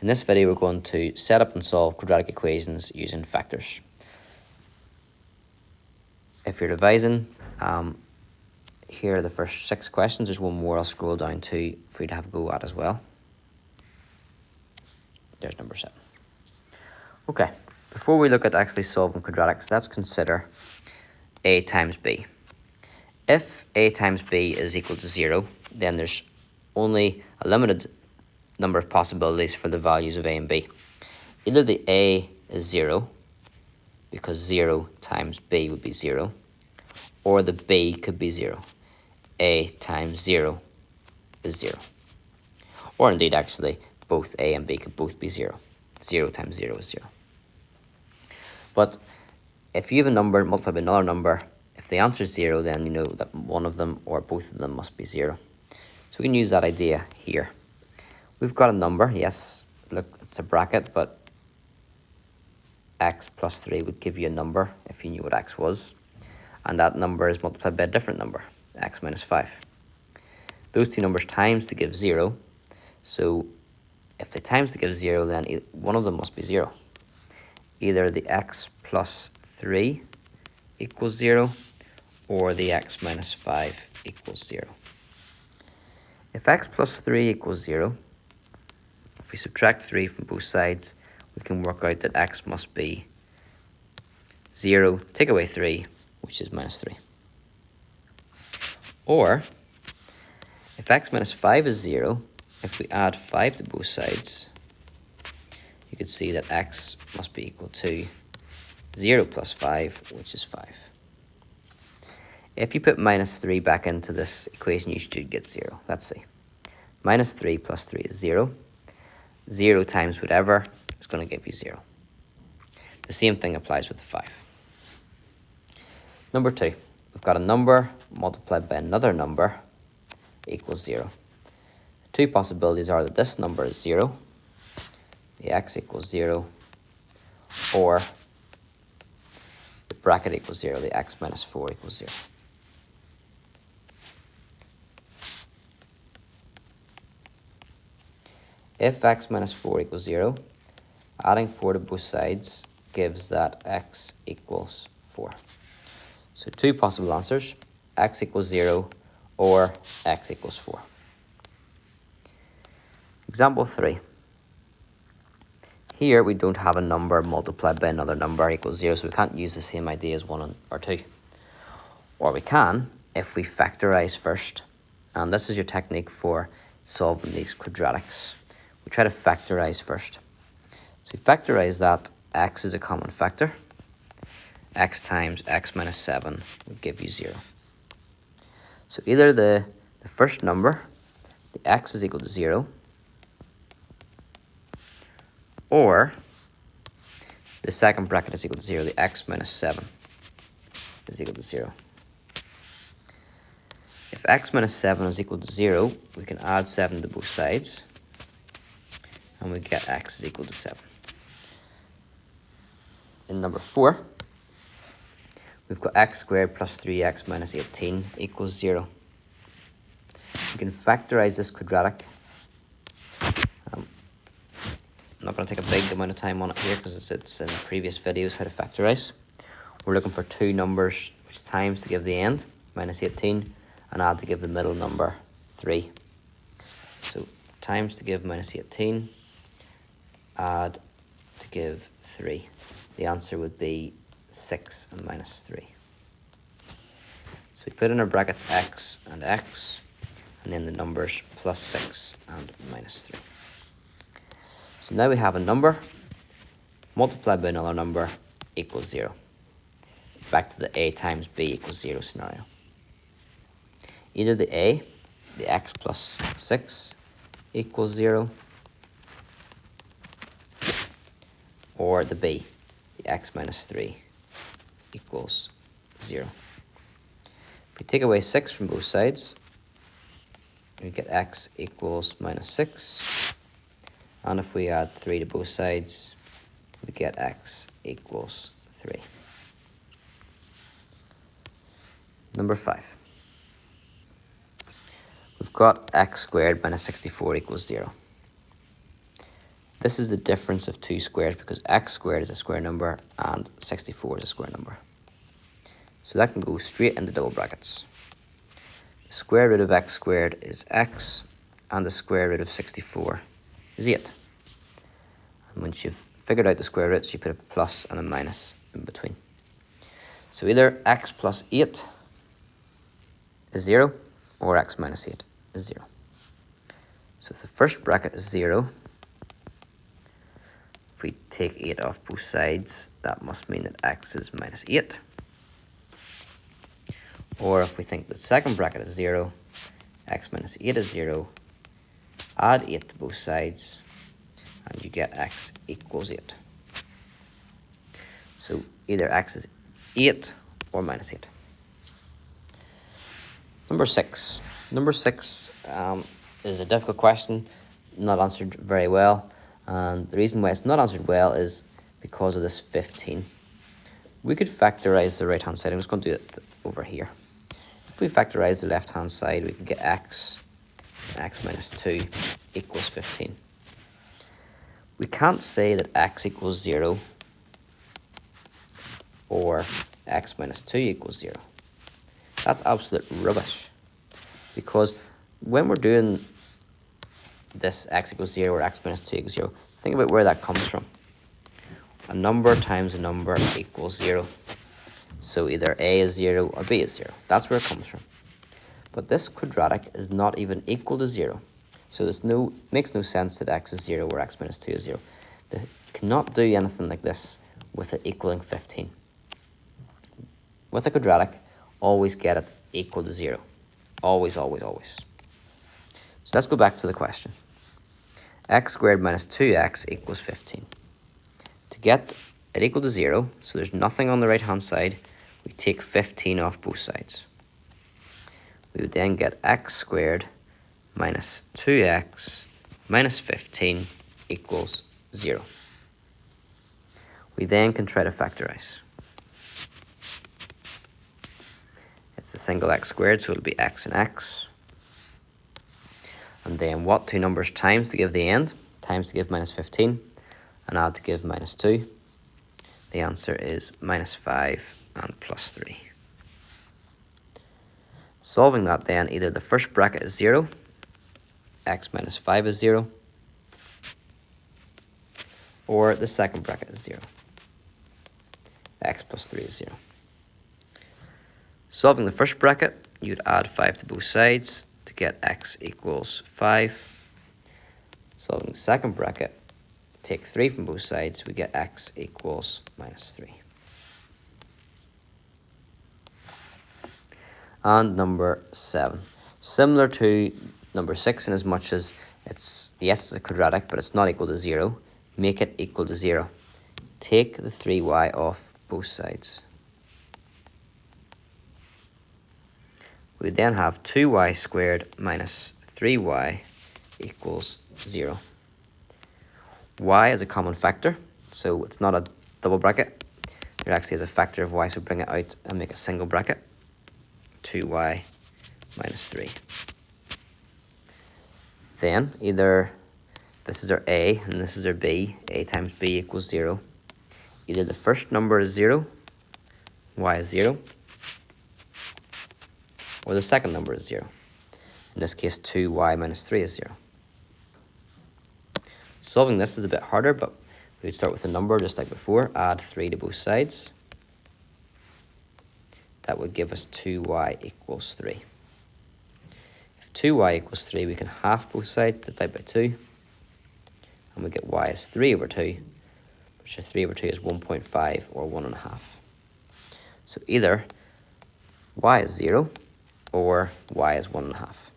In this video, we're going to set up and solve quadratic equations using factors. If you're revising, here are the first 6 questions. There's one more I'll scroll down to for you to have a go at as well. There's number 7. Okay, before we look at actually solving quadratics, let's consider a times b. If a times b is equal to 0, then there's only a limited number of possibilities for the values of a and b. Either the a is 0, because 0 times b would be 0, or the b could be 0. A times 0 is 0. Or indeed, actually, both a and b could both be 0. 0 times 0 is 0. But if you have a number multiplied by another number, if the answer is 0, then you know that one of them or both of them must be 0. So we can use that idea here. We've got a number, yes, look, it's a bracket, but x plus 3 would give you a number if you knew what x was. And that number is multiplied by a different number, x minus 5. Those two numbers times to give 0. So if they times to give 0, then one of them must be 0. Either the x plus 3 equals 0, or the x minus 5 equals 0. If x plus 3 equals 0, if we subtract 3 from both sides, we can work out that x must be 0, take away 3, which is minus 3. Or, if x minus 5 is 0, if we add 5 to both sides, you could see that x must be equal to 0 plus 5, which is 5. If you put minus 3 back into this equation, you should get 0. Let's see. Minus 3 plus 3 is 0. 0 times whatever is going to give you 0. The same thing applies with the 5. Number 2. We've got a number multiplied by another number equals 0. The two possibilities are that this number is 0, the x equals 0, or the bracket equals 0, the x minus 4 equals 0. If x minus 4 equals 0, adding 4 to both sides gives that x equals 4. So two possible answers, x equals 0 or x equals 4. Example 3. Here we don't have a number multiplied by another number equals 0, so we can't use the same idea as 1 or 2. Or we can if we factorize first. And this is your technique for solving these quadratics. We try to factorize first. So we factorize that x is a common factor. X times x minus 7 would give you 0. So either the first number, the x is equal to 0, or the second bracket is equal to 0, the x minus 7 is equal to 0. If x minus 7 is equal to 0, we can add 7 to both sides, and we get x is equal to 7. In number 4, we've got x squared plus 3x minus 18 equals 0. We can factorize this quadratic. I'm not going to take a big amount of time on it here because it's in previous videos how to factorize. We're looking for two numbers which times to give the end, minus 18, and add to give the middle number, 3. So times to give minus 18, add to give 3. The answer would be 6 and minus 3. So we put in our brackets x, and then the numbers plus 6 and minus 3. So now we have a number multiplied by another number equals 0. Back to the a times b equals 0 scenario. Either the a, the x plus 6, equals 0, or the b, the x minus 3, equals 0. If we take away 6 from both sides, we get x equals minus 6. And if we add 3 to both sides, we get x equals 3. Number 5. We've got x squared minus 64 equals 0. This is the difference of two squares because x squared is a square number and 64 is a square number. So that can go straight into double brackets. The square root of x squared is x, and the square root of 64 is 8. And once you've figured out the square roots, you put a plus and a minus in between. So either x plus 8 is 0, or x minus 8 is 0. So if the first bracket is 0, if we take 8 off both sides, that must mean that x is minus 8. Or if we think the second bracket is 0, x minus 8 is 0, add 8 to both sides, and you get x equals 8. So either x is 8 or minus 8. Number 6. Number 6 is a difficult question, not answered very well. And the reason why it's not answered well is because of this 15. We could factorize the right-hand side. I'm just going to do it over here. If we factorize the left-hand side, we can get x minus 2 equals 15. We can't say that x equals 0 or x minus 2 equals 0. That's absolute rubbish. Because when we're doing this x equals 0 or x minus 2 equals 0, think about where that comes from. A number times a number equals 0. So either a is 0 or b is 0. That's where it comes from. But this quadratic is not even equal to 0. So there's makes no sense that x is 0 or x minus 2 is 0. They cannot do anything like this with it equaling 15. With a quadratic, always get it equal to 0. Always, always, always. So let's go back to the question. X squared minus 2x equals 15. To get it equal to 0, so there's nothing on the right-hand side, we take 15 off both sides. We would then get x squared minus 2x minus 15 equals 0. We then can try to factorize. It's a single x squared, so it'll be x and x. And then what two numbers times to give the end? Times to give minus 15, and add to give minus 2. The answer is minus 5 and plus 3. Solving that then, either the first bracket is 0, x minus 5 is 0, or the second bracket is 0, x plus 3 is 0. Solving the first bracket, you'd add 5 to both sides to get x equals 5. Solving the second bracket, take 3 from both sides, we get x equals minus 3. And number 7. Similar to number 6 in as much as it's a quadratic, but it's not equal to 0. Make it equal to 0. Take the 3y off both sides. We then have 2y squared minus 3y equals 0. Y is a common factor, so it's not a double bracket. It actually is a factor of y, so bring it out and make a single bracket. 2y minus 3. Then either this is our a and this is our b. A times b equals 0. Either the first number is 0, y is 0, or the second number is 0. In this case, 2y minus 3 is 0. Solving this is a bit harder, but we would start with a number just like before. Add 3 to both sides. That would give us 2y equals 3. If 2y equals 3, we can half both sides, divide by 2. And we get y is 3 over 2, which is 3 over 2 is 1.5 or 1.5. So either y is 0 or y is 1.5.